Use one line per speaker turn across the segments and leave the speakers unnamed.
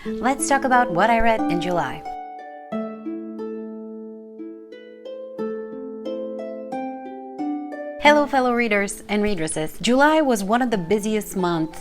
let's talk about what I read in July. Hello fellow readers and readresses. July was one of the busiest months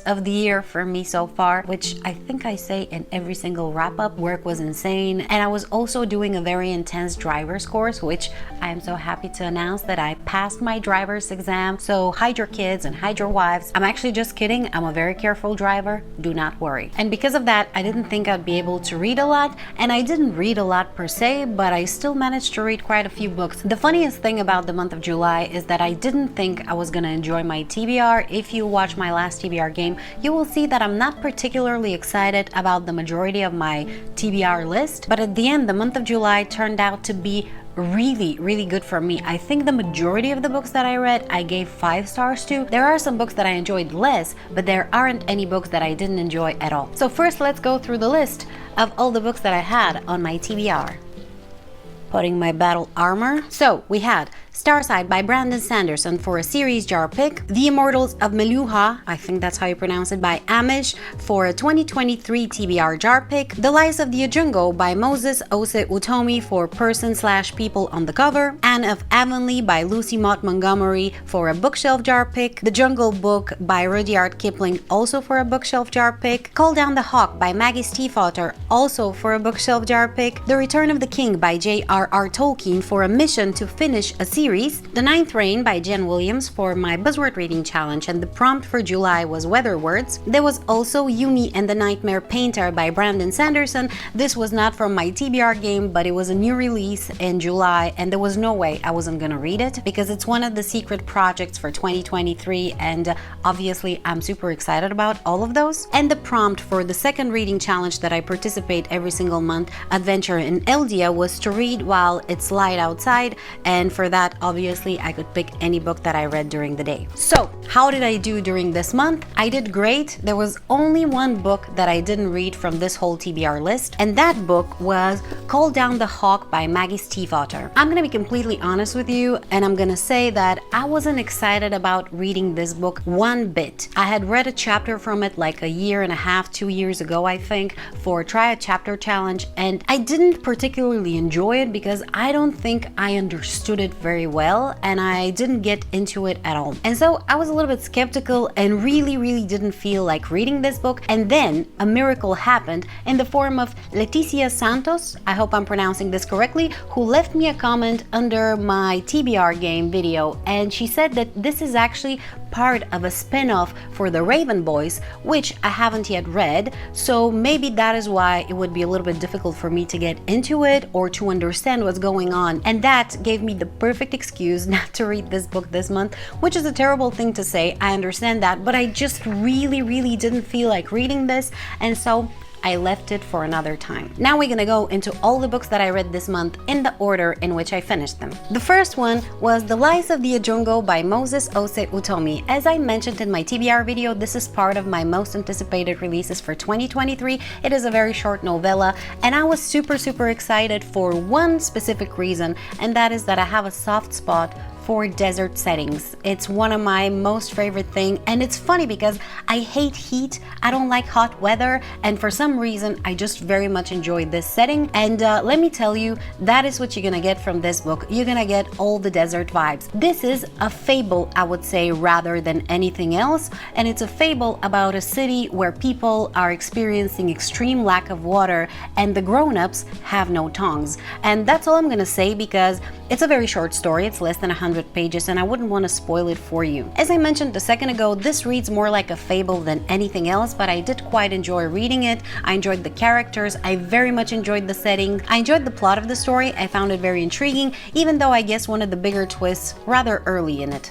of the year for me so far, which I think I say in every single wrap-up. Work was insane, and I was also doing a very intense driver's course, which I am so happy to announce that I passed my driver's exam. So hide your kids and hide your wives. I'm actually just kidding. I'm a very careful driver. Do not worry. And because of that, I didn't think I'd be able to read a lot, and I didn't read a lot per se, but I still managed to read quite a few books. The funniest thing about the month of July is that I didn't think I was gonna enjoy my TBR. If you watch my last TBR game, you will see that I'm not particularly excited about the majority of my TBR list, but at the end, the month of July turned out to be really good for me. I think the majority of the books that I read, I gave 5 stars to. There are some books that I enjoyed less, but there aren't any books that I didn't enjoy at all. So first, let's go through the list of all the books that I had on my TBR. Putting my battle armor. So we had Starsight by Brandon Sanderson for a series jar pick, The Immortals of Meluha, I think that's how you pronounce it, by Amish for a 2023 TBR jar pick, The Lives of the Ajongo by Moses Ose Utomi for person/people on the cover, Anne of Avonlea by Lucy Maud Montgomery for a bookshelf jar pick, The Jungle Book by Rudyard Kipling also for a bookshelf jar pick, Call Down the Hawk by Maggie Stiefvater also for a bookshelf jar pick, The Return of the King by J.R.R. Tolkien for a mission to finish a series, The Ninth Reign by Jen Williams for my buzzword reading challenge, and the prompt for July was weather words. There was also Yumi and the Nightmare Painter by Brandon Sanderson. This was not from my TBR game, but it was a new release in July, and there was no way I wasn't gonna read it because it's one of the secret projects for 2023, and obviously I'm super excited about all of those. And the prompt for the second reading challenge that I participate every single month, Adventure in Eldia, was to read while it's light outside, and for that obviously I could pick any book that I read during the day. So how did I do during this month? I did great. There was only one book that I didn't read from this whole TBR list, and that book was Call Down the Hawk by Maggie Stiefvater. I'm gonna be completely honest with you, and I'm gonna say that I wasn't excited about reading this book one bit. I had read a chapter from it like a year and a half, 2 years ago I think, for Try a Chapter challenge, and I didn't particularly enjoy it because I don't think I understood it very well, and I didn't get into it at all. And so I was a little bit skeptical and really didn't feel like reading this book. And then a miracle happened in the form of Leticia Santos, I hope I'm pronouncing this correctly, who left me a comment under my TBR game video, and she said that this is actually part of a spin-off for the Raven Boys, which I haven't yet read, so maybe that is why it would be a little bit difficult for me to get into it or to understand what's going on. And that gave me the perfect excuse not to read this book this month, which is a terrible thing to say, I understand that, but I just really didn't feel like reading this, and so I left it for another time. Now we're gonna go into all the books that I read this month in the order in which I finished them. The first one was The Lives of the Ajongo by Moses Ose Utomi. As I mentioned in my TBR video, this is part of my most anticipated releases for 2023. It is a very short novella, and I was super excited for one specific reason, and that is that I have a soft spot for desert settings. It's one of my most favorite things, and it's funny because I hate heat, I don't like hot weather, and for some reason I just very much enjoy this setting. And let me tell you, that is what you're gonna get from this book. You're gonna get all the desert vibes. This is a fable, I would say, rather than anything else, and it's a fable about a city where people are experiencing extreme lack of water and the grown-ups have no tongues. And that's all I'm gonna say because it's a very short story. It's less than 100 pages, and I wouldn't want to spoil it for you. As I mentioned a second ago, this reads more like a fable than anything else, but I did quite enjoy reading it. I enjoyed the characters, I very much enjoyed the setting, I enjoyed the plot of the story, I found it very intriguing, even though I guess one of the bigger twists rather early in it.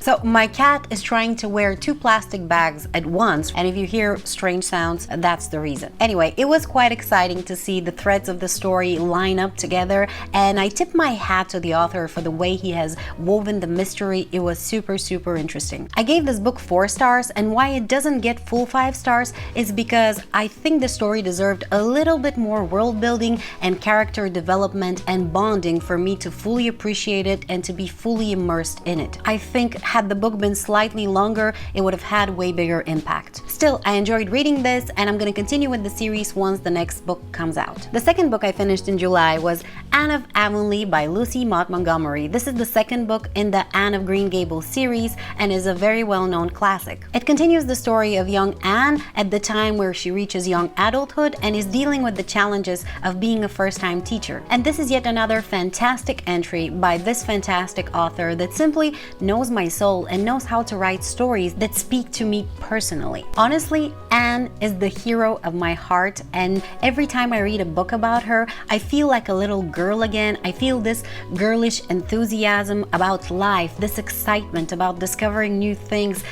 So my cat is trying to wear 2 plastic bags at once, and if you hear strange sounds, that's the reason. Anyway, it was quite exciting to see the threads of the story line up together, and I tip my hat to the author for the way he has woven the mystery. It was super interesting. I gave this book 4 stars, and why it doesn't get full 5 stars is because I think the story deserved a little bit more world building and character development and bonding for me to fully appreciate it and to be fully immersed in it. I think had the book been slightly longer, it would have had way bigger impact. Still, I enjoyed reading this, and I'm gonna continue with the series once the next book comes out. The second book I finished in July was Anne of Avonlea by Lucy Maud Montgomery. This is the second book in the Anne of Green Gables series and is a very well-known classic. It continues the story of young Anne at the time where she reaches young adulthood and is dealing with the challenges of being a first-time teacher. And this is yet another fantastic entry by this fantastic author that simply knows my soul and knows how to write stories that speak to me personally. Honestly, Anne is the hero of my heart, and every time I read a book about her, I feel like a little girl again. I feel this girlish enthusiasm about life, this excitement about discovering new things.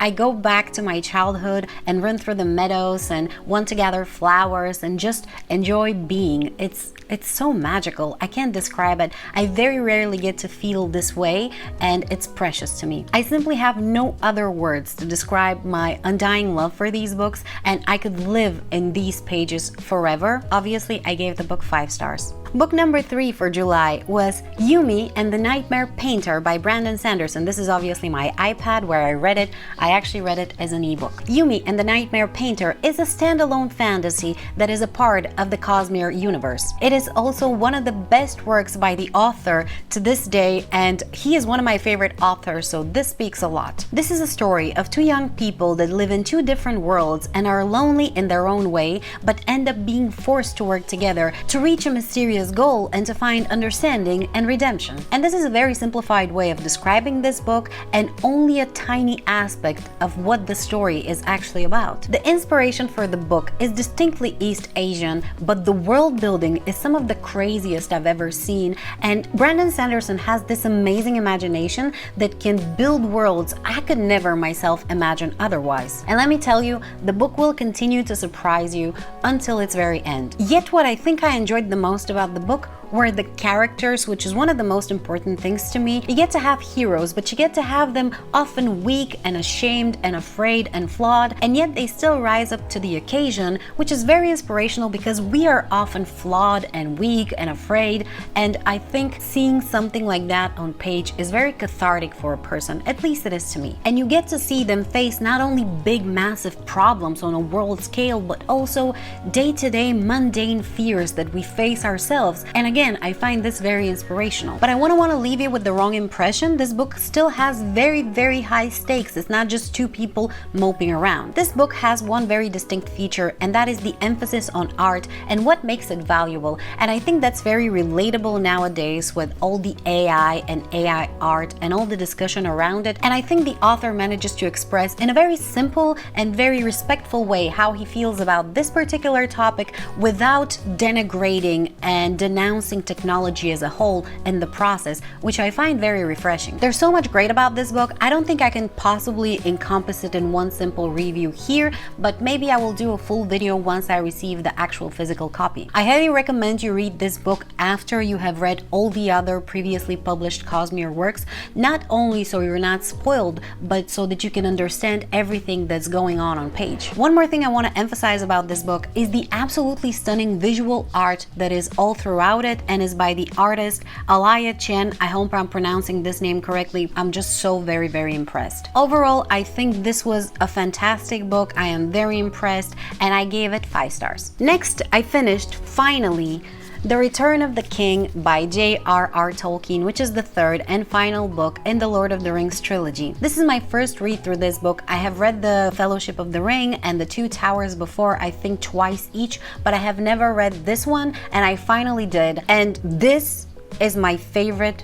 I go back to my childhood and run through the meadows and want to gather flowers and just enjoy being. It's so magical. I can't describe it. I very rarely get to feel this way, and it's precious to me. I simply have no other words to describe my undying love for these books, and I could live in these pages forever. Obviously, I gave the book 5 stars. Book number 3 for July was Utomi and the Nightmare Painter by Brandon Sanderson. This is obviously my iPad where I read it. I actually read it as an ebook. Utomi and the Nightmare Painter is a standalone fantasy that is a part of the Cosmere universe. It is also one of the best works by the author to this day, and he is one of my favorite authors, so this speaks a lot. This is a story of 2 young people that live in 2 different worlds and are lonely in their own way, but end up being forced to work together to reach a mysterious goal and to find understanding and redemption. And this is a very simplified way of describing this book and only a tiny aspect of what the story is actually about. The inspiration for the book is distinctly East Asian, but the world building is some of the craziest I've ever seen, and Brandon Sanderson has this amazing imagination that can build worlds I could never myself imagine otherwise. And let me tell you, the book will continue to surprise you until its very end. Yet what I think I enjoyed the most about the book were the characters, which is one of the most important things to me. You get to have heroes, but you get to have them often weak and ashamed and afraid and flawed, and yet they still rise up to the occasion, which is very inspirational because we are often flawed and weak and afraid, and I think seeing something like that on page is very cathartic for a person, at least it is to me. And you get to see them face not only big massive problems on a world scale, but also day-to-day mundane fears that we face ourselves. And again, I find this very inspirational. But I wouldn't want to leave you with the wrong impression. This book still has very, very high stakes. It's not just 2 people moping around. This book has one very distinct feature, and that is the emphasis on art and what makes it valuable. And I think that's very relatable nowadays with all the AI and AI art and all the discussion around it. And I think the author manages to express in a very simple and very respectful way how he feels about this particular topic without denigrating and denouncing technology as a whole in the process, which I find very refreshing. There's so much great about this book. I don't think I can possibly encompass it in one simple review here, but maybe I will do a full video once I receive the actual physical copy. I highly recommend you read this book after you have read all the other previously published Cosmere works, not only so you're not spoiled, but so that you can understand everything that's going on page. One more thing I want to emphasize about this book is the absolutely stunning visual art that is all throughout it and is by the artist Alaya Chen. I hope I'm pronouncing this name correctly. I'm just so very, very impressed. Overall, I think this was a fantastic book. I am very impressed, and I gave it 5 stars. Next, I finished, finally, The Return of the King by J.R.R. Tolkien, which is the 3rd and final book in the Lord of the Rings trilogy. This is my first read through this book. I have read the Fellowship of the Ring and the Two Towers before, I think twice each, but I have never read this one, and I finally did. And this is my favorite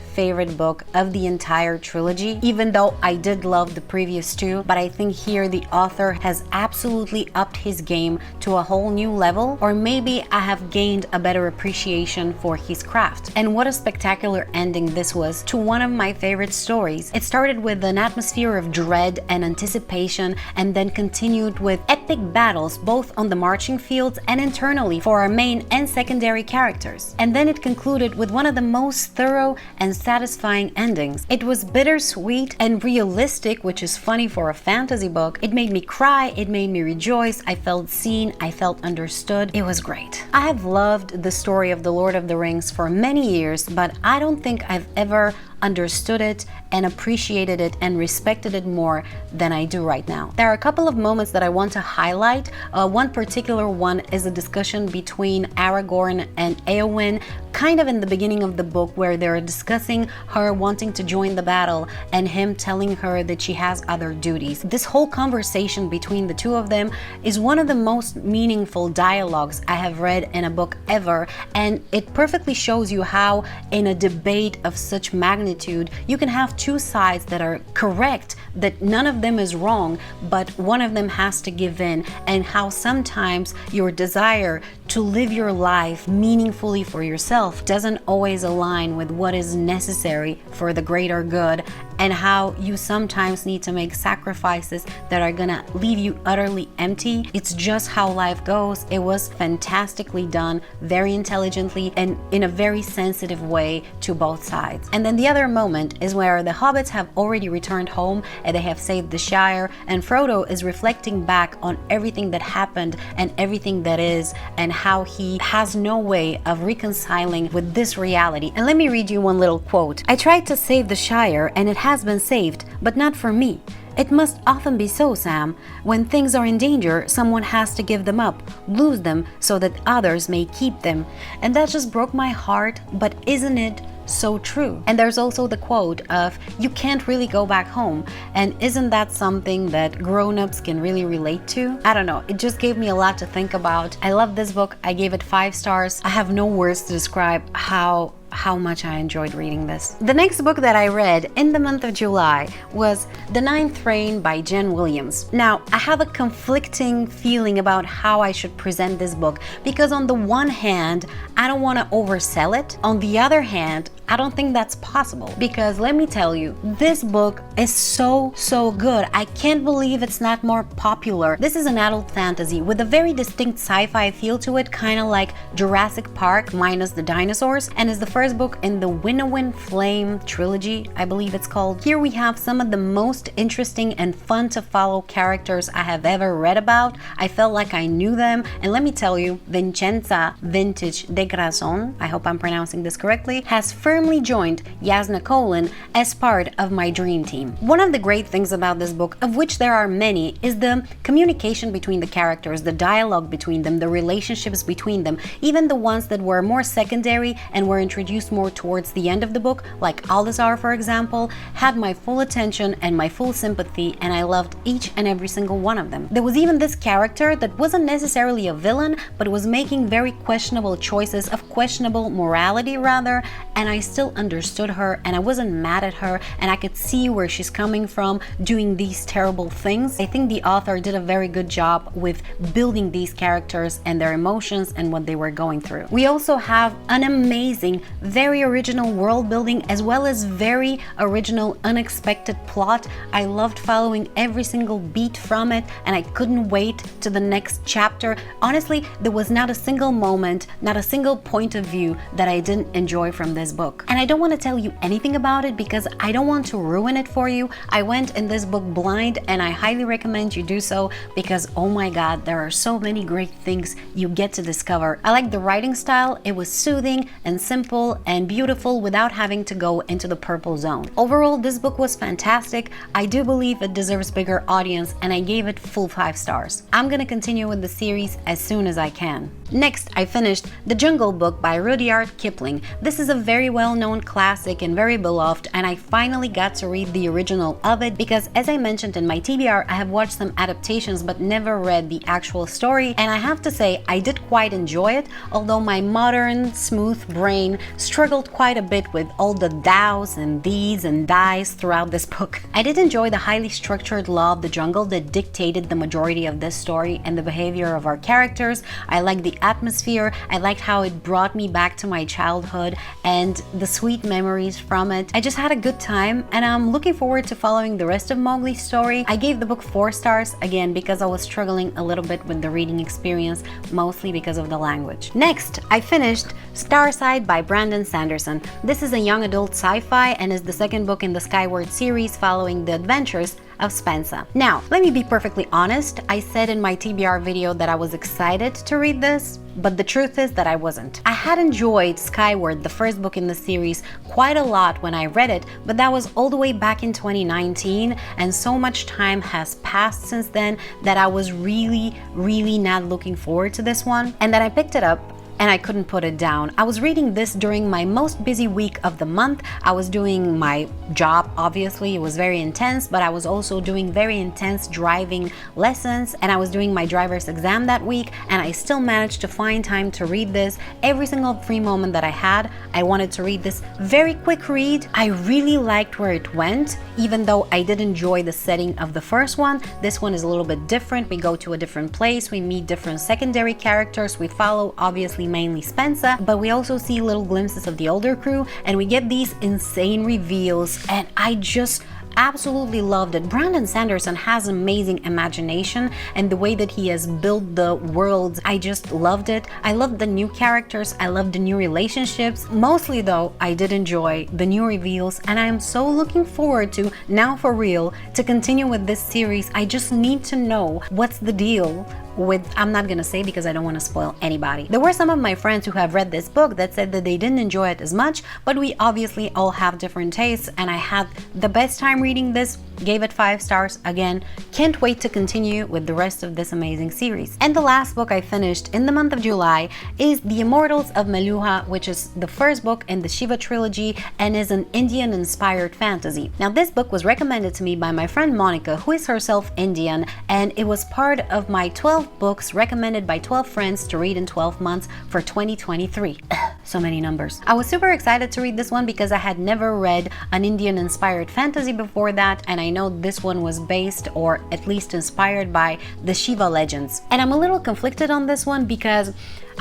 book of the entire trilogy, even though I did love the previous 2, but I think here the author has absolutely upped his game to a whole new level, or maybe I have gained a better appreciation for his craft. And what a spectacular ending this was to one of my favorite stories. It started with an atmosphere of dread and anticipation, and then continued with epic battles both on the marching fields and internally for our main and secondary characters. And then it concluded with one of the most thorough and satisfying endings. It was bittersweet and realistic, which is funny for a fantasy book. It made me cry, it made me rejoice, I felt seen, I felt understood. It was great. I have loved the story of the Lord of the Rings for many years, but I don't think I've ever understood it and appreciated it and respected it more than I do right now. There are a couple of moments that I want to highlight. One particular one is a discussion between Aragorn and Éowyn, kind of in the beginning of the book, where they're discussing her wanting to join the battle and him telling her that she has other duties. This whole conversation between the two of them is one of the most meaningful dialogues I have read in a book ever, and it perfectly shows you how in a debate of such magnitude you can have two sides that are correct, that none of them is wrong, but one of them has to give in, and how sometimes your desire to live your life meaningfully for yourself doesn't always align with what is necessary for the greater good, and how you sometimes need to make sacrifices that are gonna leave you utterly empty. It's just how life goes. It was fantastically done, very intelligently, and in a very sensitive way to both sides. And then the other moment is where the hobbits have already returned home and they have saved the Shire, and Frodo is reflecting back on everything that happened and everything that is, and how he has no way of reconciling with this reality. And let me read you one little quote. "I tried to save the Shire and it has been saved, but not for me. It must often be so, Sam. When things are in danger, someone has to give them up, lose them, so that others may keep them." And that just broke my heart, but isn't it so true? And there's also the quote of, "You can't really go back home." And isn't that something that grown-ups can really relate to? I don't know, it just gave me a lot to think about. I love this book. I gave it 5 stars. I have no words to describe how much I enjoyed reading this. The next book that I read in the month of July was The Ninth Reign by Jen Williams. Now, I have a conflicting feeling about how I should present this book, because on the one hand, I don't want to oversell it. On the other hand, I don't think that's possible, because let me tell you, this book is so good. I can't believe it's not more popular. This is an adult fantasy with a very distinct sci-fi feel to it, kind of like Jurassic Park minus the dinosaurs, and is the first book in the Winnowind Flame trilogy, I believe it's called. Here we have some of the most interesting and fun to follow characters I have ever read about. I felt like I knew them, and let me tell you, Vincenza Vintage de Grazon, I hope I'm pronouncing this correctly, has firmly joined Jasna Colin as part of my dream team. One of the great things about this book, of which there are many, is the communication between the characters, the dialogue between them, the relationships between them, even the ones that were more secondary and were introduced more towards the end of the book, like Aldazar, for example, had my full attention and my full sympathy, and I loved each and every single one of them. There was even this character that wasn't necessarily a villain, but was making very questionable choices, of questionable morality rather, and I still understood her, and I wasn't mad at her, and I could see where she's coming from doing these terrible things. I think the author did a very good job with building these characters and their emotions and what they were going through. We also have an amazing, very original world building, as well as very original, unexpected plot. I loved following every single beat from it, and I couldn't wait to the next chapter. Honestly, there was not a single moment, not a single point of view that I didn't enjoy from this book. And I don't want to tell you anything about it because I don't want to ruin it for you. I went in this book blind, and I highly recommend you do so, because oh my god, there are so many great things you get to discover. I like the writing style. It was soothing and simple and beautiful without having to go into the purple zone. Overall, this book was fantastic. I do believe it deserves bigger audience, and I gave it full 5 stars. I'm gonna continue with the series as soon as I can. Next, I finished The Jungle Book by Rudyard Kipling. This is a very well-known classic and very beloved, and I finally got to read the original of it because, as I mentioned in my TBR, I have watched some adaptations but never read the actual story, and I have to say I did quite enjoy it, although my modern, smooth brain struggled quite a bit with all the thous and these and thys throughout this book. I did enjoy the highly structured law of the jungle that dictated the majority of this story and the behavior of our characters. I liked the atmosphere. I liked how it brought me back to my childhood and the sweet memories from it. I just had a good time, and I'm looking forward to following the rest of Mowgli's story. I gave the book 4 stars, again because I was struggling a little bit with the reading experience, mostly because of the language. Next, I finished Starsight by Brandon Sanderson. This is a young adult sci-fi and is the second book in the Skyward series following the adventures of Spencer. Now, let me be perfectly honest. I said in my TBR video that I was excited to read this, but the truth is that I wasn't. I had enjoyed Skyward, the first book in the series, quite a lot when I read it, but that was all the way back in 2019, and so much time has passed since then that I was really not looking forward to this one. And then I picked it up and I couldn't put it down. I was reading this during my most busy week of the month. I was doing my job, obviously. It was very intense, but I was also doing very intense driving lessons, and I was doing my driver's exam that week, and I still managed to find time to read this. Every single free moment that I had, I wanted to read this very quick read. I really liked where it went, even though I did enjoy the setting of the first one. This one is a little bit different. We go to a different place, we meet different secondary characters, we follow obviously mainly Spencer, but we also see little glimpses of the older crew, and we get these insane reveals, and I just absolutely loved it. Brandon Sanderson has amazing imagination, and the way that he has built the worlds, I just loved it. I loved the new characters, I loved the new relationships. Mostly though, I did enjoy the new reveals, and I am so looking forward to, now for real, to continue with this series. I just need to know what's the deal with, I'm not gonna say because I don't want to spoil anybody. There were some of my friends who have read this book that said that they didn't enjoy it as much, but we obviously all have different tastes, and I had the best time reading this, gave it 5 stars. Again, can't wait to continue with the rest of this amazing series. And the last book I finished in the month of July is The Immortals of Meluha, which is the first book in the Shiva trilogy and is an Indian-inspired fantasy. Now, this book was recommended to me by my friend Monica, who is herself Indian, and it was part of my 12 books recommended by 12 friends to read in 12 months for 2023. So many numbers. I was super excited to read this one because I had never read an Indian-inspired fantasy before that, and I know this one was based, or at least inspired, by the Shiva legends. And I'm a little conflicted on this one because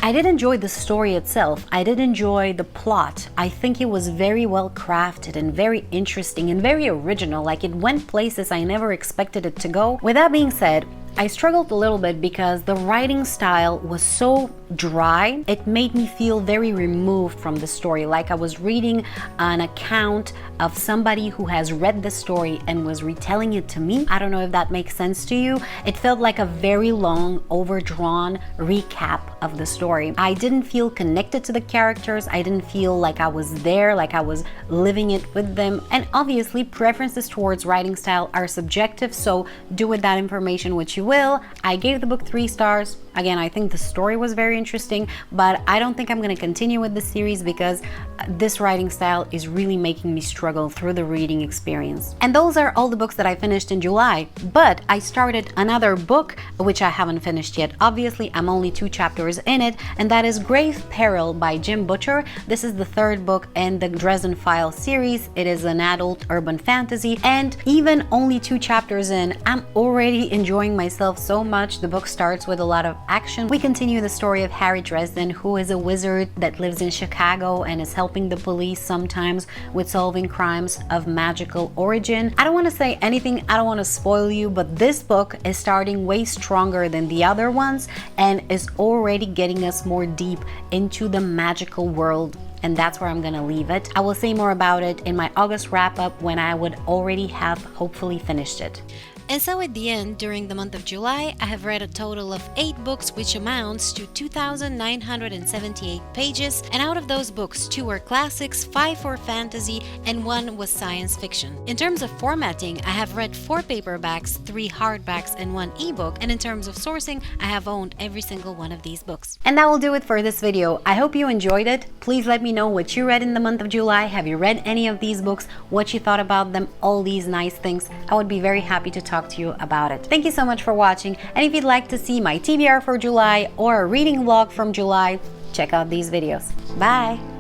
I did enjoy the story itself. I did enjoy the plot. I think it was very well crafted and very interesting and very original. Like, it went places I never expected it to go. With that being said, I struggled a little bit because the writing style was so dry. It made me feel very removed from the story, like I was reading an account of somebody who has read the story and was retelling it to me. I don't know if that makes sense to you. It felt like a very long, overdrawn recap of the story. I didn't feel connected to the characters. I didn't feel like I was there, like I was living it with them. And obviously, preferences towards writing style are subjective, so do with that information what you will. I gave the book 3 stars. Again, I think the story was very interesting, but I don't think I'm going to continue with the series because this writing style is really making me struggle through the reading experience. And those are all the books that I finished in July, but I started another book which I haven't finished yet. Obviously, I'm only 2 chapters in it, and that is Grave Peril by Jim Butcher. This is the 3rd book in the Dresden Files series. It is an adult urban fantasy, and even only 2 chapters in, I'm already enjoying myself so much. The book starts with a lot of action. We continue the story of Harry Dresden, who is a wizard that lives in Chicago and is helping the police sometimes with solving crimes of magical origin. I don't want to say anything, I don't want to spoil you, but this book is starting way stronger than the other ones and is already getting us more deep into the magical world. And that's where I'm gonna leave it. I will say more about it in my August wrap-up when I would already have hopefully finished it. And so at the end, during the month of July, I have read a total of 8 books, which amounts to 2,978 pages, and out of those books, 2 were classics, 5 were fantasy, and 1 was science fiction. In terms of formatting, I have read 4 paperbacks, 3 hardbacks, and 1 ebook, and in terms of sourcing, I have owned every single one of these books. And that will do it for this video. I hope you enjoyed it. Please let me know what you read in the month of July. Have you read any of these books? What you thought about them? All these nice things. I would be very happy to talk to you about it. Thank you so much for watching, and if you'd like to see my TBR for July or a reading vlog from July, check out these videos. Bye!